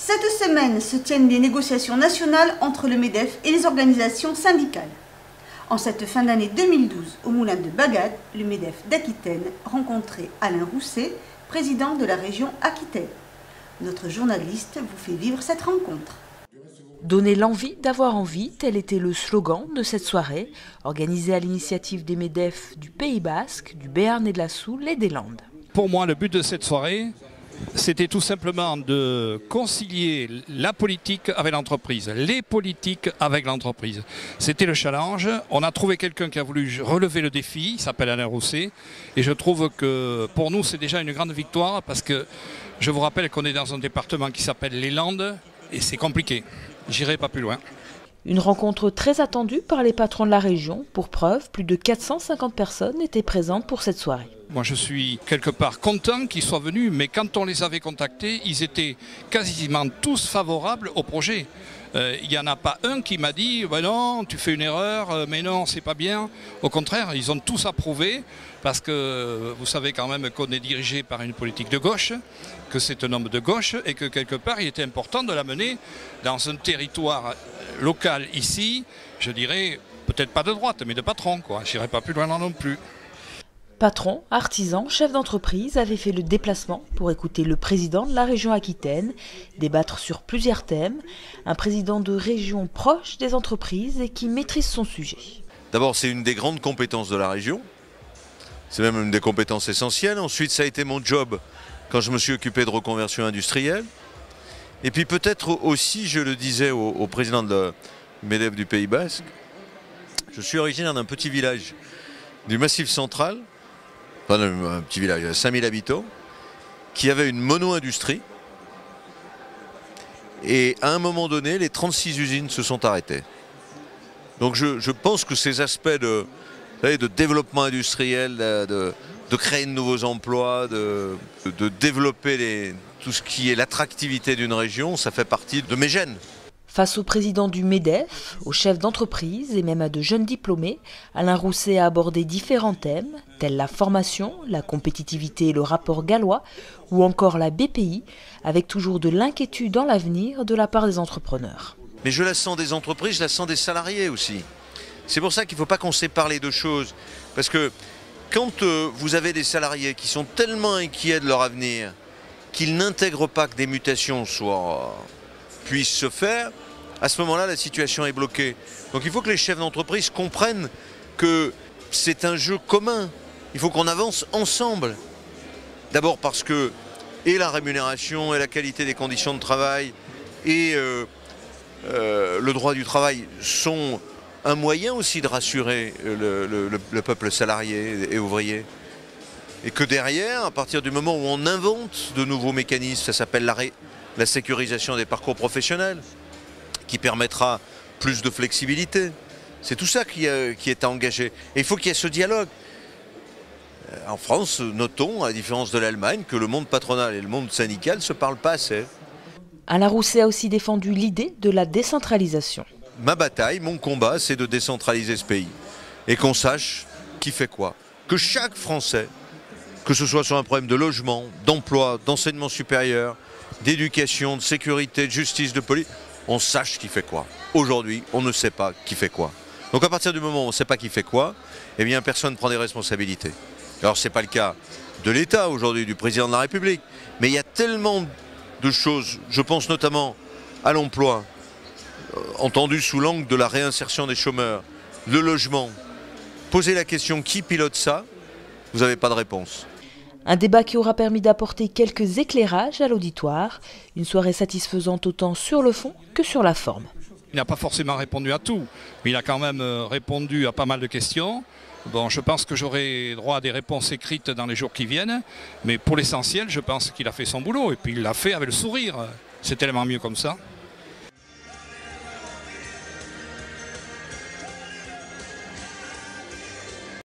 Cette semaine se tiennent des négociations nationales entre le MEDEF et les organisations syndicales. En cette fin d'année 2012, au Moulin de Bagad, le MEDEF d'Aquitaine rencontrait Alain Rousset, président de la région Aquitaine. Notre journaliste vous fait vivre cette rencontre. Donner l'envie d'avoir envie, tel était le slogan de cette soirée, organisée à l'initiative des MEDEF du Pays Basque, du Béarn et de la Soule et des Landes. Pour moi, le but de cette soirée, c'était tout simplement de concilier la politique avec l'entreprise, les politiques avec l'entreprise. C'était le challenge. On a trouvé quelqu'un qui a voulu relever le défi, il s'appelle Alain Rousset. Et je trouve que pour nous, c'est déjà une grande victoire parce que je vous rappelle qu'on est dans un département qui s'appelle les Landes et c'est compliqué. J'irai pas plus loin. Une rencontre très attendue par les patrons de la région. Pour preuve, plus de 450 personnes étaient présentes pour cette soirée. Moi, je suis quelque part content qu'ils soient venus, mais quand on les avait contactés, ils étaient quasiment tous favorables au projet. Il n'y en a pas un qui m'a dit bah non, tu fais une erreur, mais non, c'est pas bien. Au contraire, ils ont tous approuvé parce que vous savez quand même qu'on est dirigé par une politique de gauche, que c'est un homme de gauche et que quelque part, il était important de l'amener dans un territoire local ici, je dirais, peut-être pas de droite, mais de patron, quoi. Je n'irai pas plus loin non plus. Patrons, artisans, chefs d'entreprise avaient fait le déplacement pour écouter le président de la région Aquitaine, débattre sur plusieurs thèmes, un président de région proche des entreprises et qui maîtrise son sujet. D'abord, c'est une des grandes compétences de la région, c'est même une des compétences essentielles. Ensuite, ça a été mon job quand je me suis occupé de reconversion industrielle. Et puis peut-être aussi, je le disais au président de MEDEF du Pays Basque, je suis originaire d'un petit village du Massif central, enfin un petit village de 5000 habitants, qui avait une mono-industrie. Et à un moment donné, les 36 usines se sont arrêtées. Donc je pense que ces aspects de développement industriel, de créer de nouveaux emplois, de développer tout ce qui est l'attractivité d'une région, ça fait partie de mes gènes. Face au président du MEDEF, aux chefs d'entreprise et même à de jeunes diplômés, Alain Rousset a abordé différents thèmes, tels la formation, la compétitivité et le rapport gallois, ou encore la BPI, avec toujours de l'inquiétude dans l'avenir de la part des entrepreneurs. Mais je la sens des entreprises, je la sens des salariés aussi. C'est pour ça qu'il ne faut pas qu'on sépare les deux choses. Parce que quand vous avez des salariés qui sont tellement inquiets de leur avenir, qu'ils n'intègrent pas que des mutations puissent se faire, à ce moment-là, la situation est bloquée. Donc il faut que les chefs d'entreprise comprennent que c'est un jeu commun. Il faut qu'on avance ensemble. D'abord parce que et la rémunération et la qualité des conditions de travail et le droit du travail sont un moyen aussi de rassurer le peuple salarié et ouvrier. Et que derrière, à partir du moment où on invente de nouveaux mécanismes, ça s'appelle la sécurisation des parcours professionnels, qui permettra plus de flexibilité. C'est tout ça qui est engagé. Et il faut qu'il y ait ce dialogue. En France, notons, à la différence de l'Allemagne, que le monde patronal et le monde syndical ne se parlent pas assez. Alain Rousset a aussi défendu l'idée de la décentralisation. Ma bataille, mon combat, c'est de décentraliser ce pays. Et qu'on sache qui fait quoi. Que chaque Français, que ce soit sur un problème de logement, d'emploi, d'enseignement supérieur, d'éducation, de sécurité, de justice, de police, on sache qui fait quoi. Aujourd'hui, on ne sait pas qui fait quoi. Donc à partir du moment où on ne sait pas qui fait quoi, eh bien personne ne prend des responsabilités. Alors ce n'est pas le cas de l'État aujourd'hui, du président de la République, mais il y a tellement de choses, je pense notamment à l'emploi, entendu sous l'angle de la réinsertion des chômeurs, le logement. Posez la question qui pilote ça, vous n'avez pas de réponse. Un débat qui aura permis d'apporter quelques éclairages à l'auditoire, une soirée satisfaisante autant sur le fond que sur la forme. Il n'a pas forcément répondu à tout, mais il a quand même répondu à pas mal de questions. Bon, je pense que j'aurai droit à des réponses écrites dans les jours qui viennent, mais pour l'essentiel, je pense qu'il a fait son boulot et puis il l'a fait avec le sourire. C'est tellement mieux comme ça.